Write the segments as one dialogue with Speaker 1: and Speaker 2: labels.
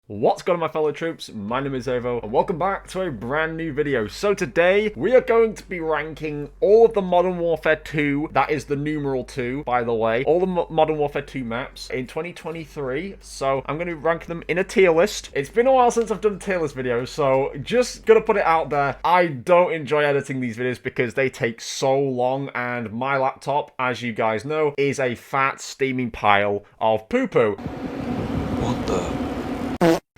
Speaker 1: What's going on, my fellow troops? My name is Xavvo, and welcome back to a brand new video. So today, we are going to be ranking all of the Modern Warfare 2, that is the numeral 2, by the way, all the Modern Warfare 2 maps in 2023. So I'm going to rank them in a tier list. It's been a while since I've done a tier list video, so just gonna put it out there. I don't enjoy editing these videos because they take so long, and my laptop, as you guys know, is a fat, steaming pile of poo-poo.
Speaker 2: What the?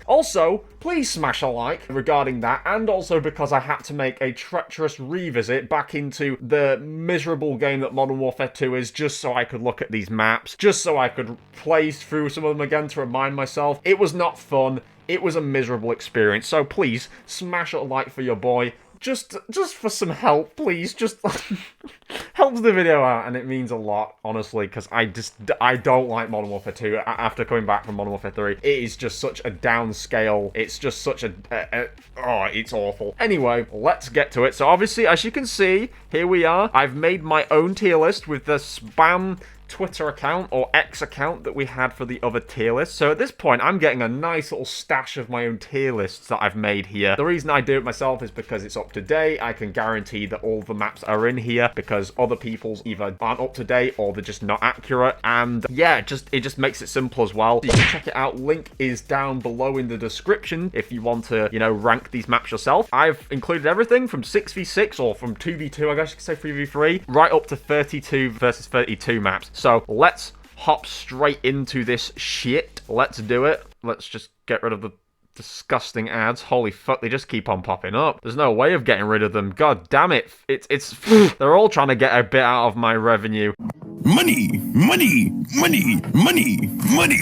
Speaker 1: Also, please smash a like regarding that, and also because I had to make a treacherous revisit back into the miserable game that Modern Warfare 2 is, just so I could look at these maps, just so I could play through some of them again to remind myself. It was not fun. It was a miserable experience. So please, smash a like for your boy. Just for some help, please. Just helps the video out, and it means a lot, honestly, because I don't like Modern Warfare 2 after coming back from Modern Warfare 3. It is just such a downscale. It's just such oh, it's awful. Anyway, let's get to it. So obviously, as you can see, here we are. I've made my own tier list with the spam Twitter account, or X account, that we had for the other tier list. So at this point, I'm getting a nice little stash of my own tier lists that I've made here. The reason I do it myself is because it's up to date. I can guarantee that all the maps are in here because other people's either aren't up to date or they're just not accurate. And yeah, it just makes it simple as well. So you can check it out. Link is down below in the description if you want to, rank these maps yourself. I've included everything from 6v6 or from 2v2, I guess you could say 3v3, right up to 32 versus 32 maps. So let's hop straight into this shit. Let's do it. Let's just get rid of the disgusting ads. Holy fuck, they just keep on popping up. There's no way of getting rid of them. God damn it. It's they're all trying to get a bit out of my revenue.
Speaker 2: Money, money, money, money, money.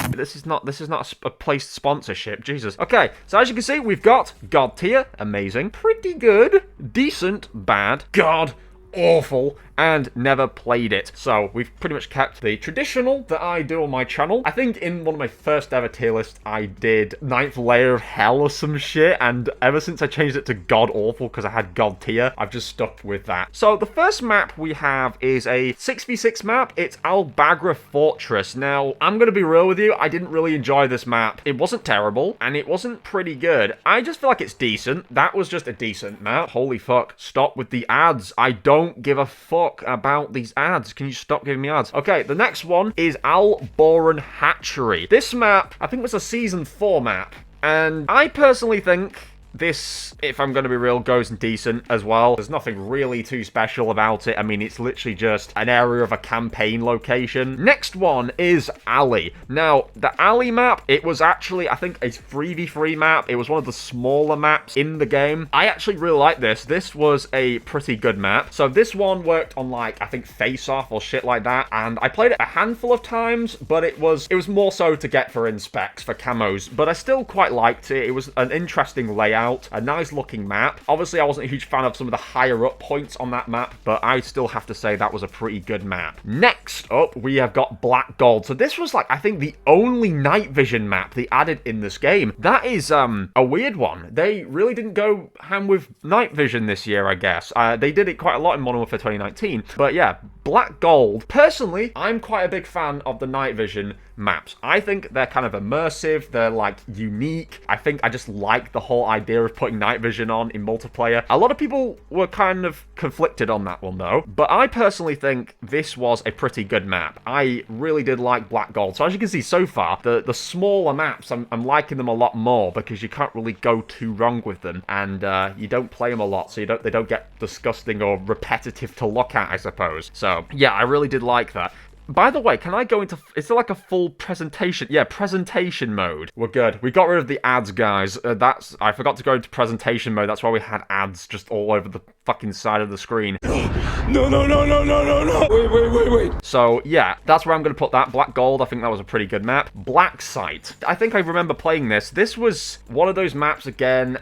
Speaker 1: This is not a placed sponsorship. Jesus. Okay, so as you can see, we've got God tier, amazing, pretty good, decent, bad, God, awful, and never played it. So we've pretty much kept the traditional that I do on my channel. I think in one of my first ever tier lists, I did Ninth Layer of Hell or some shit, and ever since I changed it to God Awful because I had God tier, I've just stuck with that. So the first map we have is a 6v6 map. It's Al Bagra Fortress. Now, I'm gonna be real with you, I didn't really enjoy this map. It wasn't terrible, and it wasn't pretty good. I just feel like it's decent. That was just a decent map. Holy fuck, stop with the ads. I don't give a fuck about these ads. Can you stop giving me ads? Okay, the next one is Al Boran Hatchery. This map, I think, was a Season 4 map, and I personally think this, if I'm going to be real, goes decent as well. There's nothing really too special about it. I mean, it's literally just an area of a campaign location. Next one is Alley. Now, the Alley map, it was actually, I think, a 3v3 map. It was one of the smaller maps in the game. I actually really like this. This was a pretty good map. So this one worked on, like, I think Face Off or shit like that. And I played it a handful of times, but it was more so to get for inspecs, for camos. But I still quite liked it. It was an interesting layout. A nice looking map. Obviously, I wasn't a huge fan of some of the higher up points on that map, but I still have to say that was a pretty good map. Next up, we have got Black Gold. So this was, like, I think the only night vision map they added in this game. That is a weird one. They really didn't go ham with night vision this year, I guess. They did it quite a lot in Modern Warfare 2019, but yeah, Black Gold. Personally, I'm quite a big fan of the night vision maps. I think they're kind of immersive. They're, like, unique. I think I just like the whole idea of putting night vision on in multiplayer. A lot of people were kind of conflicted on that one, though. But I personally think this was a pretty good map. I really did like Black Gold. So as you can see so far, the smaller maps, I'm liking them a lot more because you can't really go too wrong with them. And you don't play them a lot, so they don't get disgusting or repetitive to look at, I suppose. So yeah, I really did like that. By the way, can I go into... Is there like a full presentation? Yeah, presentation mode. We're good. We got rid of the ads, guys. I forgot to go into presentation mode. That's why we had ads just all over the fucking side of the screen.
Speaker 2: No, no, no, no, no, no, no. Wait.
Speaker 1: So, yeah, that's where I'm going to put that. Black Gold, I think that was a pretty good map. Black Site. I think I remember playing this. This was one of those maps again.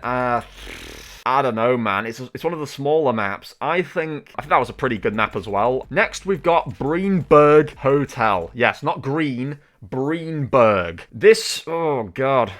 Speaker 1: I don't know, man. It's one of the smaller maps. I think that was a pretty good map as well. Next, we've got Breenberg Hotel. Yes, not Green, Breenberg. This, oh god.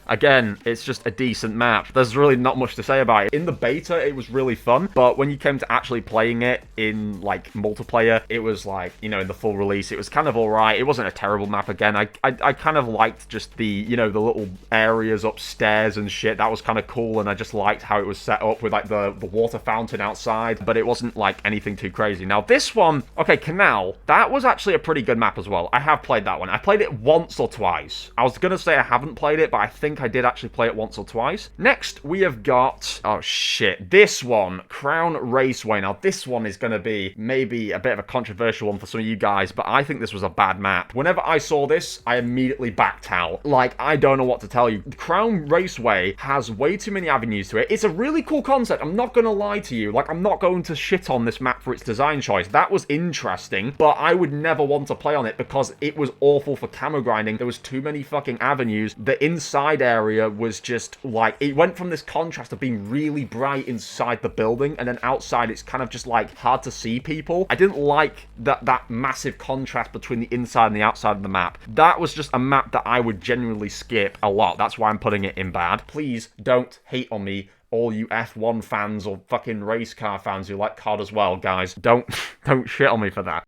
Speaker 1: Again, it's just a decent map. There's really not much to say about it. In the beta, it was really fun, but when you came to actually playing it in, like, multiplayer, it was like, you know, in the full release, it was kind of alright. It wasn't a terrible map again. I kind of liked just the, you know, the little areas upstairs and shit. That was kind of cool, and I just liked how it was set up with, like, the water fountain outside, but it wasn't, like, anything too crazy. Now, this one, okay, Canal, that was actually a pretty good map as well. I have played that one. I played it once or twice. I was gonna say I haven't played it, but I think I did actually play it once or twice. Next, we have got, oh shit, this one, Crown Raceway. Now, this one is gonna be maybe a bit of a controversial one for some of you guys, but I think this was a bad map. Whenever I saw this, I immediately backed out. Like, I don't know what to tell you. Crown Raceway has way too many avenues to it. It's a really cool concept. I'm not gonna lie to you. Like, I'm not going to shit on this map for its design choice. That was interesting, but I would never want to play on it because it was awful for camera grinding. There was too many fucking avenues. The inside area was just like, it went from this contrast of being really bright inside the building, and then outside it's kind of just like hard to see people. I didn't like that massive contrast between the inside and the outside of the map. That was just a map that I would genuinely skip a lot. That's why I'm putting it in bad. Please don't hate on me, all you F1 fans or fucking race car fans who like COD as well, guys. Don't shit on me for that.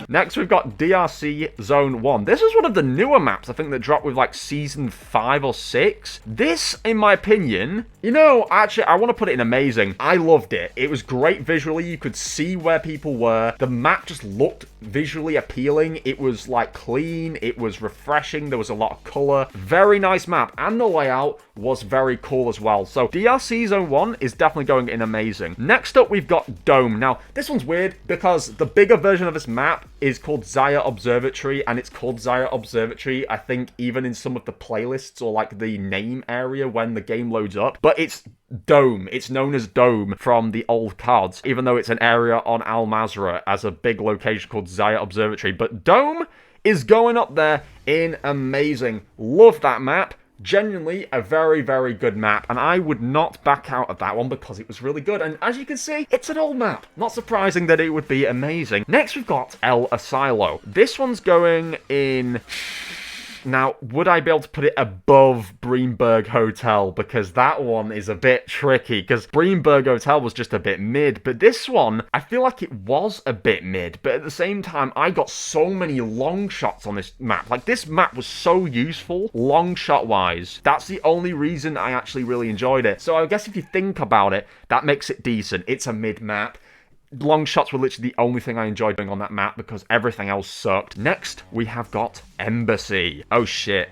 Speaker 1: Next, we've got DRC Zone 1. This is one of the newer maps, I think, that dropped with, like, Season 5 or 6. This, in my opinion, you know, actually, I want to put it in amazing. I loved it. It was great visually. You could see where people were. The map just looked visually appealing. It was, like, clean. It was refreshing. There was a lot of color. Very nice map. And the layout was very cool as well. So, DRC Zone 1 is definitely going in amazing. Next up, we've got Dome. Now, this one's weird because the bigger version of this map is called Zaya Observatory, and it's called Zaya Observatory, I think, even in some of the playlists or, like, the name area when the game loads up. But it's Dome. It's known as Dome from the old cards, even though it's an area on Al Mazrah as a big location called Zaya Observatory. But Dome is going up there in amazing. Love that map. Genuinely a very, very good map, and I would not back out of that one because it was really good. And as you can see, it's an old map. Not surprising that it would be amazing. Next, we've got El Asilo. This one's going in... Now, would I be able to put it above Breenberg Hotel? Because that one is a bit tricky, because Breenberg Hotel was just a bit mid, but this one, I feel like it was a bit mid, but at the same time, I got so many long shots on this map. Like, this map was so useful, long shot-wise. That's the only reason I actually really enjoyed it. So I guess if you think about it, that makes it decent. It's a mid map. Long shots were literally the only thing I enjoyed doing on that map because everything else sucked. Next, we have got Embassy. Oh, shit.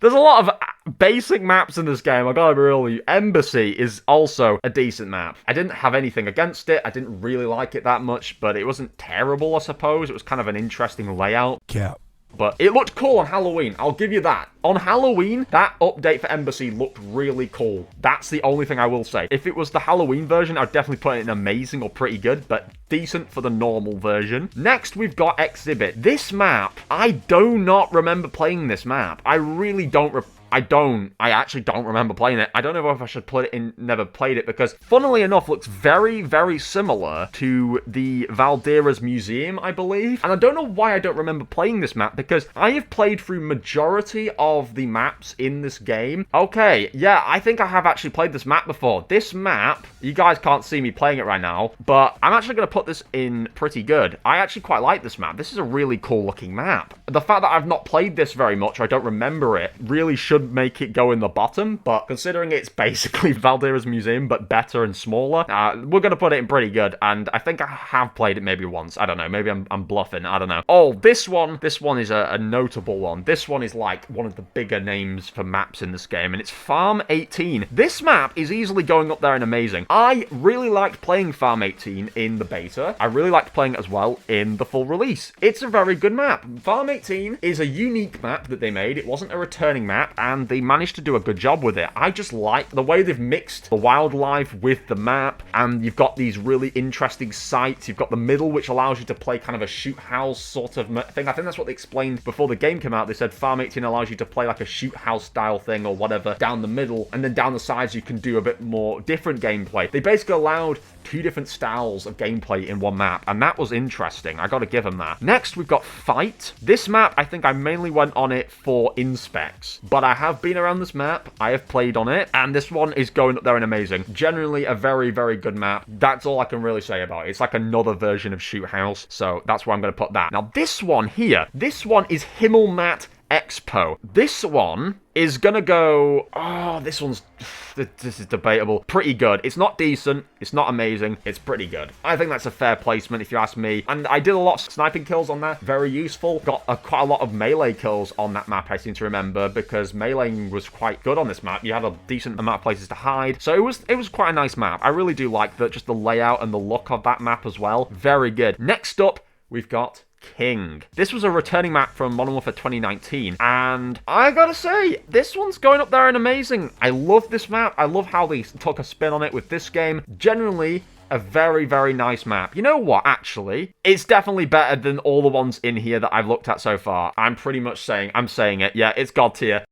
Speaker 1: There's a lot of basic maps in this game, I gotta be real with you. Embassy is also a decent map. I didn't have anything against it. I didn't really like it that much, but it wasn't terrible, I suppose. It was kind of an interesting layout.
Speaker 2: Cap.
Speaker 1: But it looked cool on Halloween. I'll give you that. On Halloween, that update for Embassy looked really cool. That's the only thing I will say. If it was the Halloween version, I'd definitely put it in amazing or pretty good, but decent for the normal version. Next, we've got Exhibit. This map, I do not remember playing this map. I really don't I actually don't remember playing it. I don't know if I should put it in never played it, because funnily enough, looks very, very similar to the Valdera's Museum, I believe. And I don't know why I don't remember playing this map, because I have played through majority of the maps in this game. Okay, yeah, I think I have actually played this map before. This map, you guys can't see me playing it right now, but I'm actually going to put this in pretty good. I actually quite like this map. This is a really cool looking map. The fact that I've not played this very much, or I don't remember it, really should make it go in the bottom, but considering it's basically Valdera's Museum but better and smaller, we're gonna put it in pretty good. And I think I have played it maybe once. I don't know, maybe I'm bluffing, I don't know. Oh, this one is a notable one. This one is like one of the bigger names for maps in this game, and it's Farm 18. This map is easily going up there in amazing. I really liked playing Farm 18 in the beta. I really liked playing it as well in the full release. It's a very good map. Farm 18 is a unique map that they made. It wasn't a returning map, and they managed to do a good job with it. I just like the way they've mixed the wildlife with the map, and you've got these really interesting sites. You've got the middle, which allows you to play kind of a shoot house sort of thing. I think that's what they explained before the game came out. They said Farm 18 allows you to play like a shoot house style thing or whatever down the middle, and then down the sides you can do a bit more different gameplay. They basically allowed two different styles of gameplay in one map, and that was interesting. I gotta give them that. Next, we've got Fight. This map, I think I mainly went on it for inspecs, but I have been around this map. I have played on it, and this one is going up there and amazing. Generally, a very, very good map. That's all I can really say about it. It's like another version of Shoot House, so that's where I'm going to put that. Now, this one here, this one is Himmelmatt Expo. This one is gonna go... Oh, this is debatable. Pretty good. It's not decent. It's not amazing. It's pretty good. I think that's a fair placement if you ask me. And I did a lot of sniping kills on that. Very useful. Got quite a lot of melee kills on that map, I seem to remember, because meleeing was quite good on this map. You had a decent amount of places to hide. So it was quite a nice map. I really do like just the layout and the look of that map as well. Very good. Next up, we've got King. This was a returning map from Modern Warfare 2019, and I gotta say, this one's going up there and amazing. I love this map. I love how they took a spin on it with this game. Generally, a very, very nice map. You know what, actually? It's definitely better than all the ones in here that I've looked at so far. I'm saying it. Yeah, it's God tier.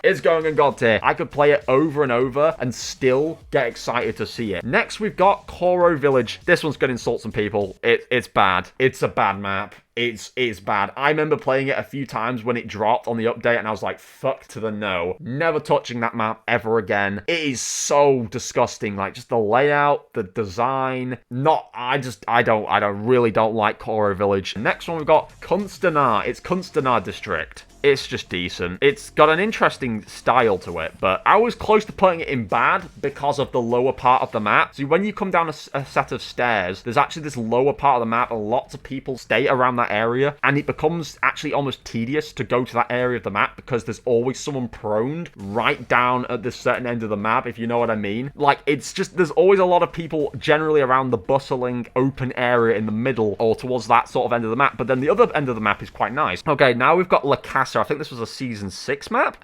Speaker 1: It's going in God tier. I could play it over and over and still get excited to see it. Next, we've got Koro Village. This one's going to insult some people. It's bad. It's a bad map. It's bad. I remember playing it a few times when it dropped on the update, and I was like, fuck to the no. Never touching that map ever again. It is so disgusting. Like, just the layout, the design. I really don't like Koro Village. Next one, we've got Kunstenar. It's Kunstenar District. It's just decent. It's got an interesting style to it, but I was close to putting it in bad because of the lower part of the map. So when you come down a set of stairs, there's actually this lower part of the map, and lots of people stay around that area, and it becomes actually almost tedious to go to that area of the map because there's always someone proned right down at this certain end of the map, if you know what I mean. Like, it's just, there's always a lot of people generally around the bustling open area in the middle or towards that sort of end of the map, but then the other end of the map is quite nice. Okay, now we've got La Casa. I think this was a Season 6 map.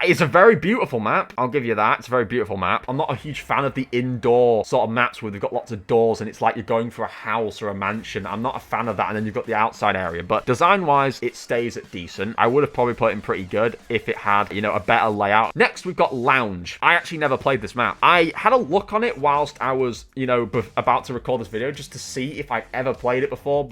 Speaker 1: It's a very beautiful map. I'll give you that. It's a very beautiful map. I'm not a huge fan of the indoor sort of maps where they've got lots of doors and it's like you're going for a house or a mansion. I'm not a fan of that. And then you've got the outside area. But design-wise, it stays at decent. I would have probably put it in pretty good if it had, a better layout. Next, we've got Lounge. I actually never played this map. I had a look on it whilst I was, about to record this video just to see if I'd ever played it before,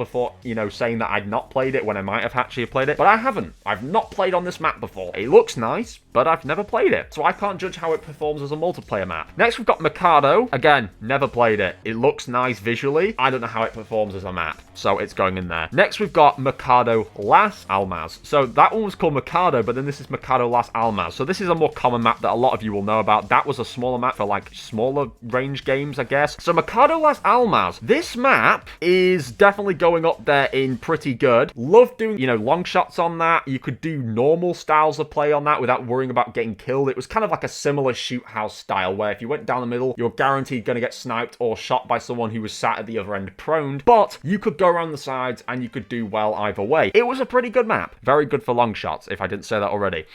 Speaker 1: saying that I'd not played it when I might have actually played it. But I haven't. I've not played on this map before. It looks nice, but I've never played it, so I can't judge how it performs as a multiplayer map. Next, we've got Mikado. Again, never played it. It looks nice visually. I don't know how it performs as a map, so it's going in there. Next, we've got Mikado Las Almas. So that one was called Mikado, but then this is Mikado Las Almas. So this is a more common map that a lot of you will know about. That was a smaller map for, smaller range games, I guess. So Mikado Las Almas. This map is definitely going up there in pretty good. Love doing, long shots on that. You could do normal styles of play on that without worrying about getting killed. It was kind of like a similar Shoot House style where if you went down the middle, you're guaranteed going to get sniped or shot by someone who was sat at the other end prone, but you could go around the sides and you could do well either way. It was a pretty good map. Very good for long shots, if I didn't say that already.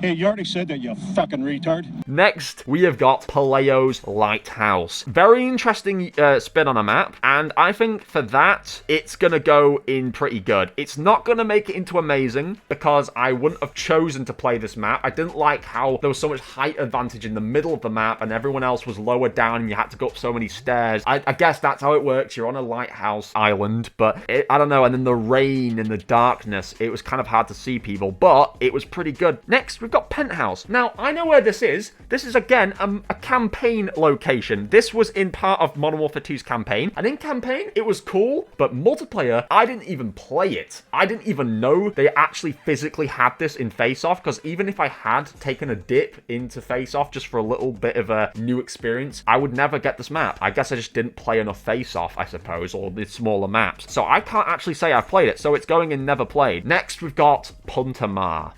Speaker 3: Hey, you already said that, you fucking retard.
Speaker 1: Next, we have got Paleo's Lighthouse. Very interesting spin on a map, and I think for that, it's going to go in pretty good. It's not going to make it into amazing, because I wouldn't have chosen to play this map. I didn't like how there was so much height advantage in the middle of the map, and everyone else was lower down, and you had to go up so many stairs. I guess that's how it works. You're on a lighthouse island, but I don't know, and then the rain and the darkness, it was kind of hard to see people, but it was pretty good. Next, we've got Penthouse. Now, I know where this is. This is, again, a campaign location. This was in part of Modern Warfare 2's campaign, and in campaign, it was cool, but multiplayer, I didn't even play it. I didn't even know they actually physically had this in Face-Off, because even if I had taken a dip into Face-Off just for a little bit of a new experience, I would never get this map. I guess I just didn't play enough Face-Off, I suppose, or the smaller maps. So I can't actually say I've played it, so it's going in never played. Next, we've got Punta Mar.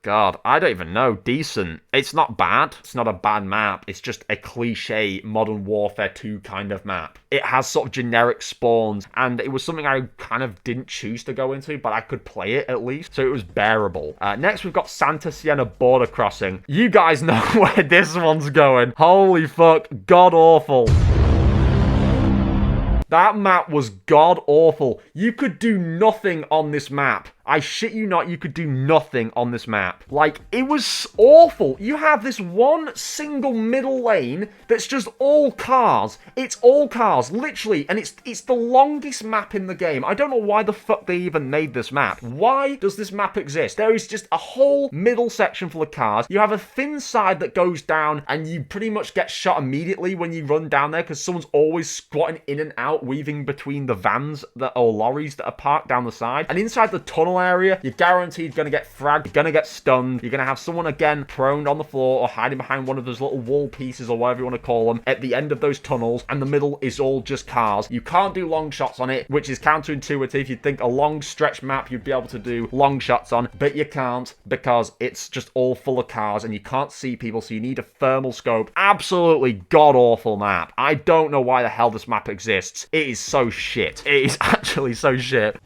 Speaker 1: God, I don't even know. Decent. It's not bad. It's not a bad map. It's just a cliche Modern Warfare 2 kind of map. It has sort of generic spawns, and it was something I kind of didn't choose to go into, but I could play it at least, so it was bearable. Next, we've got Santa Siena Border Crossing. You guys know where this one's going. Holy fuck. God awful. That map was god awful. You could do nothing on this map. I shit you not, you could do nothing on this map. Like, it was awful. You have this one single middle lane that's just all cars. It's all cars, literally, and it's the longest map in the game. I don't know why the fuck they even made this map. Why does this map exist? There is just a whole middle section full of cars. You have a thin side that goes down, and you pretty much get shot immediately when you run down there because someone's always squatting in and out, weaving between the vans or lorries that are parked down the side. And inside the tunnel area, you're guaranteed going to get fragged, you're going to get stunned, you're going to have someone again prone on the floor or hiding behind one of those little wall pieces or whatever you want to call them at the end of those tunnels, and the middle is all just cars. You can't do long shots on it, which is counterintuitive. You'd think a long stretch map you'd be able to do long shots on, but you can't because it's just all full of cars and you can't see people, so you need a thermal scope. Absolutely god-awful map. I don't know why the hell this map exists. It is so shit. It is actually so shit.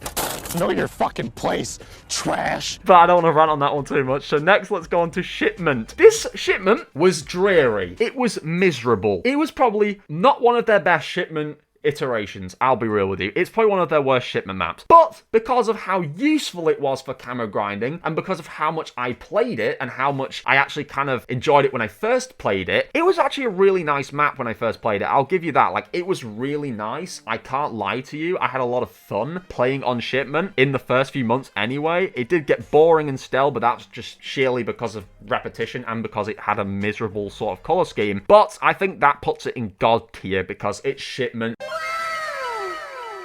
Speaker 2: Know your fucking place, trash.
Speaker 1: But I don't want to rant on that one too much. So next, let's go on to shipment. This shipment was dreary. It was miserable. It was probably not one of their best shipment iterations, I'll be real with you. It's probably one of their worst shipment maps. But because of how useful it was for camo grinding, and because of how much I played it, and how much I actually kind of enjoyed it when I first played it, it was actually a really nice map when I first played it. I'll give you that. Like, it was really nice. I can't lie to you. I had a lot of fun playing on shipment in the first few months anyway. It did get boring and stale, but that's just sheerly because of repetition and because it had a miserable sort of color scheme. But I think that puts it in God tier because it's shipment.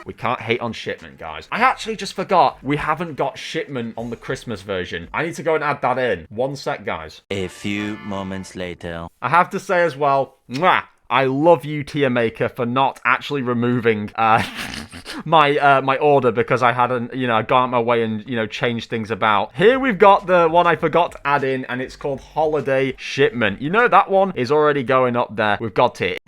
Speaker 1: We can't hate on shipment, guys. I actually just forgot we haven't got shipment on the Christmas version. I need to go and add that in. One sec, guys.
Speaker 4: A few moments later.
Speaker 1: I have to say as well, mwah, I love you, tier maker, for not actually removing my order because I hadn't, gone out my way and, changed things about. Here we've got the one I forgot to add in, and it's called Holiday Shipment. That one is already going up there. We've got it.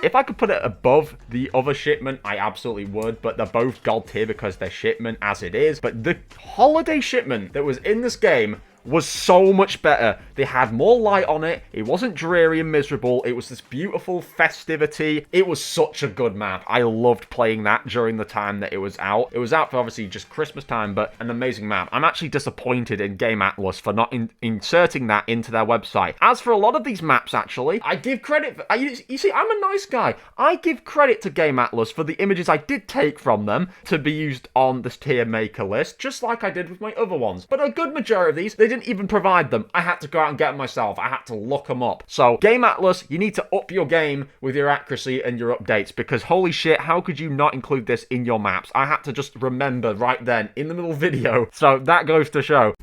Speaker 1: If I could put it above the other shipment, I absolutely would, but they're both god tier because they're shipment as it is. But the holiday shipment that was in this game was so much better. They had more light on it. It wasn't dreary and miserable. It was this beautiful festivity. It was such a good map. I loved playing that during the time that it was out. It was out for obviously just Christmas time, but an amazing map. I'm actually disappointed in Game Atlas for not inserting that into their website. As for a lot of these maps, actually, I give credit. You see, I'm a nice guy. I give credit to Game Atlas for the images I did take from them to be used on this tier maker list, just like I did with my other ones. But a good majority of these, they didn't even provide them. I had to go out and get them myself. I had to look them up. So, Game Atlas, you need to up your game with your accuracy and your updates, because holy shit, how could you not include this in your maps? I had to just remember right then in the middle of the video. So, that goes to show.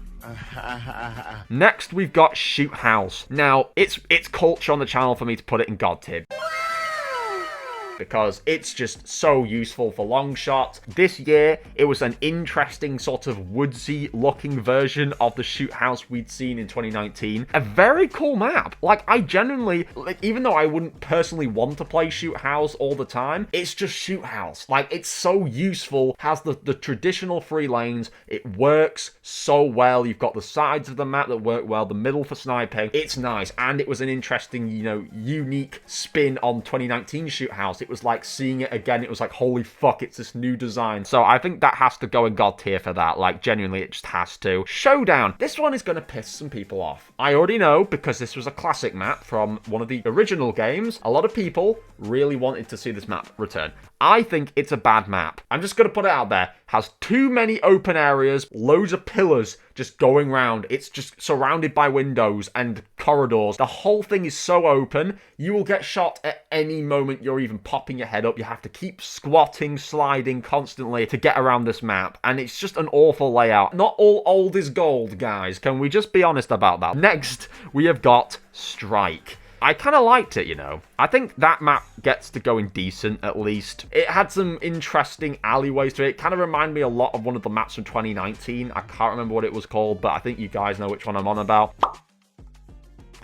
Speaker 1: Next, we've got Shoot House. Now, it's culture on the channel for me to put it in God tier, because it's just so useful for long shots. This year, it was an interesting sort of woodsy looking version of the Shoot House we'd seen in 2019. A very cool map. Like, I genuinely, even though I wouldn't personally want to play Shoot House all the time, it's just Shoot House. Like, it's so useful, has the traditional 3 lanes. It works so well. You've got the sides of the map that work well, the middle for sniping. It's nice, and it was an interesting, unique spin on 2019 Shoot House. It was like seeing it again. It was like, holy fuck, it's this new design. So I think that has to go in God tier for that. Like, genuinely, it just has to. Showdown. This one is going to piss some people off. I already know, because this was a classic map from one of the original games. A lot of people really wanted to see this map return. I think it's a bad map. I'm just going to put it out there. Has too many open areas, loads of pillars just going round. It's just surrounded by windows and corridors. The whole thing is so open, you will get shot at any moment you're even popping your head up. You have to keep squatting, sliding constantly to get around this map. And it's just an awful layout. Not all old is gold, guys. Can we just be honest about that? Next, we have got Strike. I kind of liked it, I think that map gets to go in decent, at least. It had some interesting alleyways to it. It kind of reminded me a lot of one of the maps from 2019. I can't remember what it was called, but I think you guys know which one I'm on about.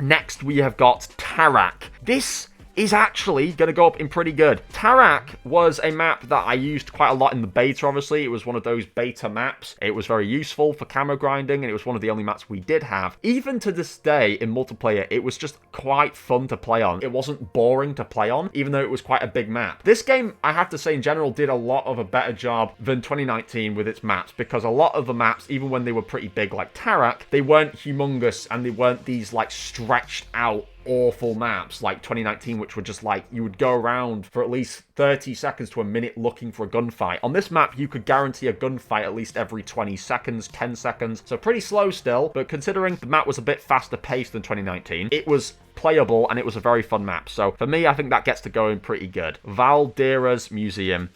Speaker 1: Next, we have got Tarak. This is actually going to go up in pretty good. Tarak was a map that I used quite a lot in the beta, obviously. It was one of those beta maps. It was very useful for camo grinding, and it was one of the only maps we did have. Even to this day, in multiplayer, it was just quite fun to play on. It wasn't boring to play on, even though it was quite a big map. This game, I have to say, in general, did a lot of a better job than 2019 with its maps, because a lot of the maps, even when they were pretty big like Tarak, they weren't humongous, and they weren't these, like, stretched out awful maps like 2019, which were just like, you would go around for at least 30 seconds to a minute looking for a gunfight. On this map, you could guarantee a gunfight at least every 20 seconds, 10 seconds, so pretty slow still, but considering the map was a bit faster paced than 2019, it was playable and it was a very fun map. So for me, I think that gets to go in pretty good. Valdera's Museum.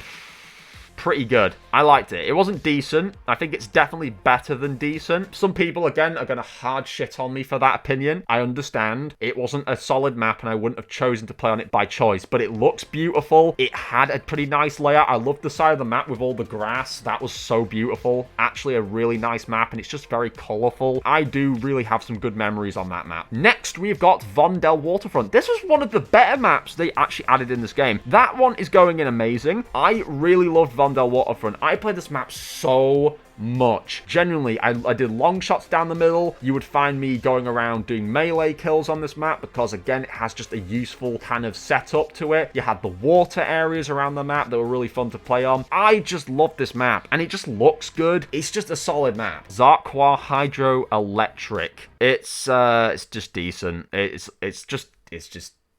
Speaker 1: Pretty good. I liked it. It wasn't decent. I think it's definitely better than decent. Some people, again, are going to hard shit on me for that opinion. I understand. It wasn't a solid map, and I wouldn't have chosen to play on it by choice, but it looks beautiful. It had a pretty nice layout. I loved the side of the map with all the grass. That was so beautiful. Actually, a really nice map, and it's just very colorful. I do really have some good memories on that map. Next, we've got Vondel Waterfront. This was one of the better maps they actually added in this game. That one is going in amazing. I really loved Vondel Waterfront. I played this map so much. Genuinely, I did long shots down the middle. You would find me going around doing melee kills on this map because, again, it has just a useful kind of setup to it. You had the water areas around the map that were really fun to play on. I just love this map, and it just looks good. It's just a solid map. Zarqua Hydroelectric. It's just decent. It's just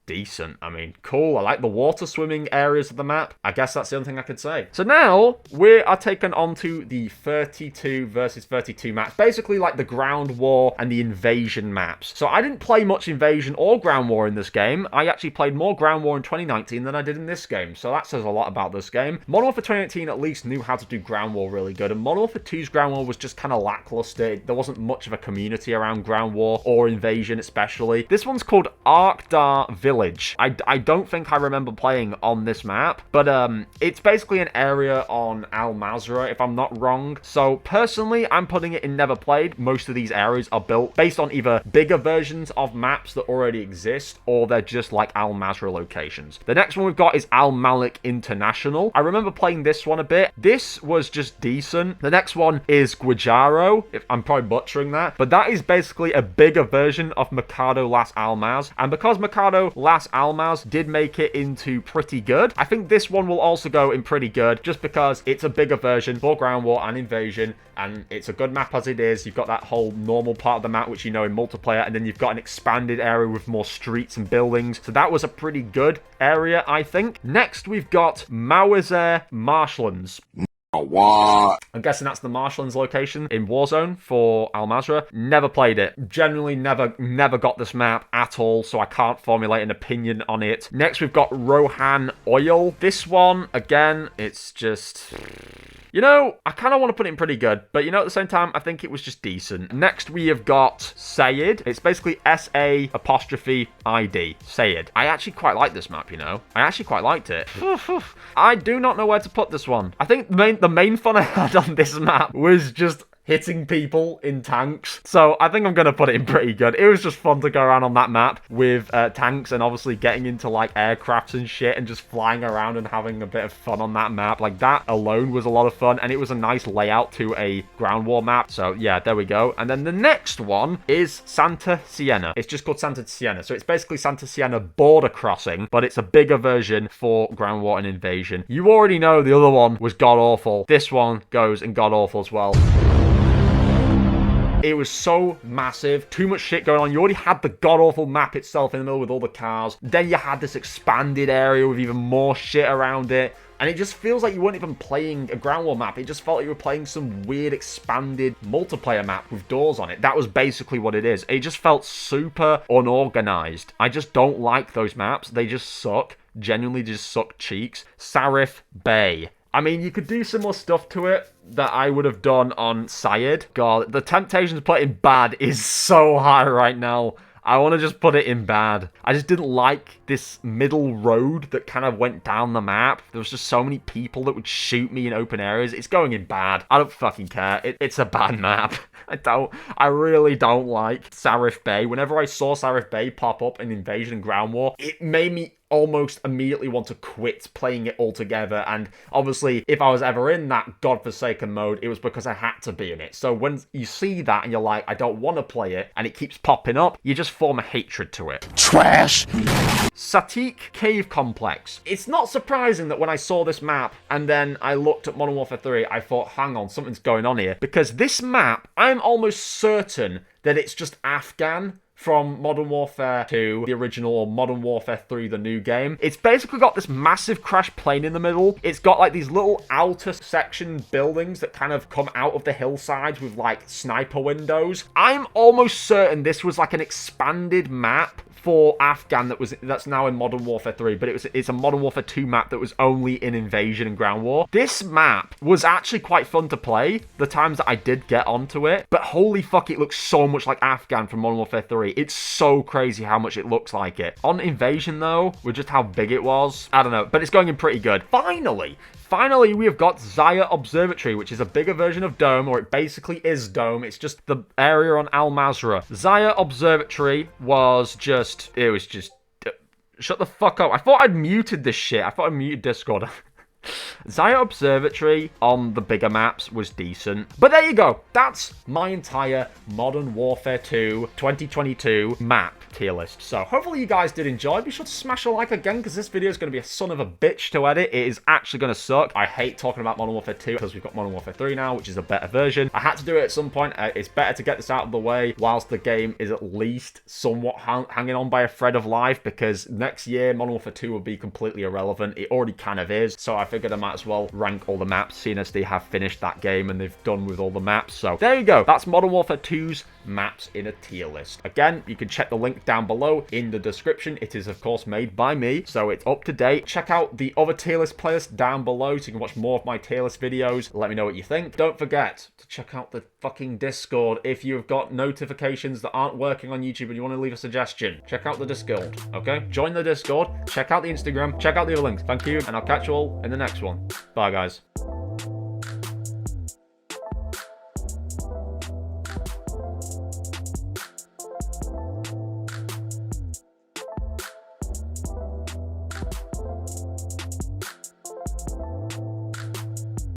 Speaker 1: decent. I mean, cool. I like the water swimming areas of the map. I guess that's the only thing I could say. So now we are taken on to the 32 versus 32 maps. Basically like the ground war and the invasion maps. So I didn't play much invasion or ground war in this game. I actually played more ground war in 2019 than I did in this game. So that says a lot about this game. Modern Warfare 2019 at least knew how to do ground war really good. And Modern Warfare 2's ground war was just kind of lackluster. There wasn't much of a community around ground war or invasion especially. This one's called Arkdar Village. I don't think I remember playing on this map, but it's basically an area on Al Mazrah, if I'm not wrong. So personally, I'm putting it in never played. Most of these areas are built based on either bigger versions of maps that already exist, or they're just like Al Mazrah locations. The next one we've got is Al Malik International. I remember playing this one a bit. This was just decent. The next one is Guajaro, if I'm probably butchering that, but that is basically a bigger version of Mercado Las Almas, and because Mercado Las Almas did make it into pretty good, I think this one will also go in pretty good, just because it's a bigger version for ground war and invasion, and it's a good map as it is. You've got that whole normal part of the map, which you know in multiplayer, and then you've got an expanded area with more streets and buildings, so that was a pretty good area, I think. Next, we've got Mawizer Marshlands.
Speaker 2: What?
Speaker 1: I'm guessing that's the Marshlands location in Warzone for Al Mazrah. Never played it. Generally never got this map at all, so I can't formulate an opinion on it. Next, we've got Rohan Oil. This one, again, it's just... You know, I kind of want to put it in pretty good, but you know, at the same time, I think it was just decent. Next, we have got Sayed. It's basically S-A-apostrophe-I-D. Sayed. I actually quite like this map, you know. I actually quite liked it. I do not know where to put this one. I think the main fun I had on this map was just hitting people in tanks. So I think I'm going to put it in pretty good. It was just fun to go around on that map with tanks, and obviously getting into like aircrafts and shit and just flying around and having a bit of fun on that map. Like that alone was a lot of fun, and it was a nice layout to a ground war map. So yeah, there we go. And then the next one is Santa Siena. It's just called Santa Siena. So it's basically Santa Siena border crossing, but it's a bigger version for ground war and invasion. You already know the other one was god awful. This one goes in god awful as well. It was so massive, too much shit going on. You already had the god-awful map itself in the middle with all the cars. Then you had this expanded area with even more shit around it. And it just feels like you weren't even playing a ground war map. It just felt like you were playing some weird expanded multiplayer map with doors on it. That was basically what it is. It just felt super unorganized. I just don't like those maps. They just suck. Genuinely just suck cheeks. Sarif Bay. I mean, you could do similar stuff to it that I would have done on Sayed. God, the temptation to put it in bad is so high right now. I want to just put it in bad. I just didn't like this middle road that kind of went down the map. There was just so many people that would shoot me in open areas. It's going in bad. I don't fucking care. It's a bad map. I really don't like Sarif Bay. Whenever I saw Sarif Bay pop up in Invasion and Ground War, it made me almost immediately want to quit playing it altogether. And obviously, if I was ever in that godforsaken mode, it was because I had to be in it. So when you see that and you're like, I don't want to play it, and it keeps popping up, you just form a hatred to it.
Speaker 2: Trash.
Speaker 1: Satik Cave Complex. It's not surprising that when I saw this map and then I looked at Modern Warfare 3, I thought, hang on, something's going on here. Because this map, I'm almost certain that it's just Afghan from Modern Warfare 2, the original, or Modern Warfare 3, the new game. It's basically got this massive crash plane in the middle. It's got like these little outer section buildings that kind of come out of the hillsides with like sniper windows. I'm almost certain this was like an expanded map for Afghan that's now in Modern Warfare 3, but it's a Modern Warfare 2 map that was only in Invasion and Ground War. This map was actually quite fun to play the times that I did get onto it, but holy fuck, it looks so much like Afghan from Modern Warfare 3. It's so crazy how much it looks like it. On Invasion though, with just how big it was, I don't know, but it's going in pretty good. Finally, we have got Zaya Observatory, which is a bigger version of Dome, or it basically is Dome. It's just the area on Al Mazrah. Zaya Observatory was just... shut the fuck up. I thought I'd muted this shit. I thought I muted Discord. Zaya Observatory on the bigger maps was decent. But there you go. That's my entire Modern Warfare 2 2022 map tier list. So hopefully you guys did enjoy. Be sure to smash a like again, because this video is going to be a son of a bitch to edit. It is actually going to suck. I hate talking about Modern Warfare 2 because we've got Modern Warfare 3 now, which is a better version. I had to do it at some point. It's better to get this out of the way whilst the game is at least somewhat hanging on by a thread of life, because next year Modern Warfare 2 will be completely irrelevant. It already kind of is. So I figured I might as well rank all the maps, seeing as they have finished that game and they've done with all the maps. So there you go. That's Modern Warfare 2's maps in a tier list. Again, you can check the link down below in the description. It is of course made by me, so it's up to date. Check out the other tier list playlist down below so you can watch more of my tier list videos. Let me know what you think. Don't forget to check out the fucking Discord if you've got notifications that aren't working on YouTube and you want to leave a suggestion. Check out the Discord, okay? Join the Discord, check out the Instagram, check out the other links. Thank you, and I'll catch you all in the next one. Bye, guys.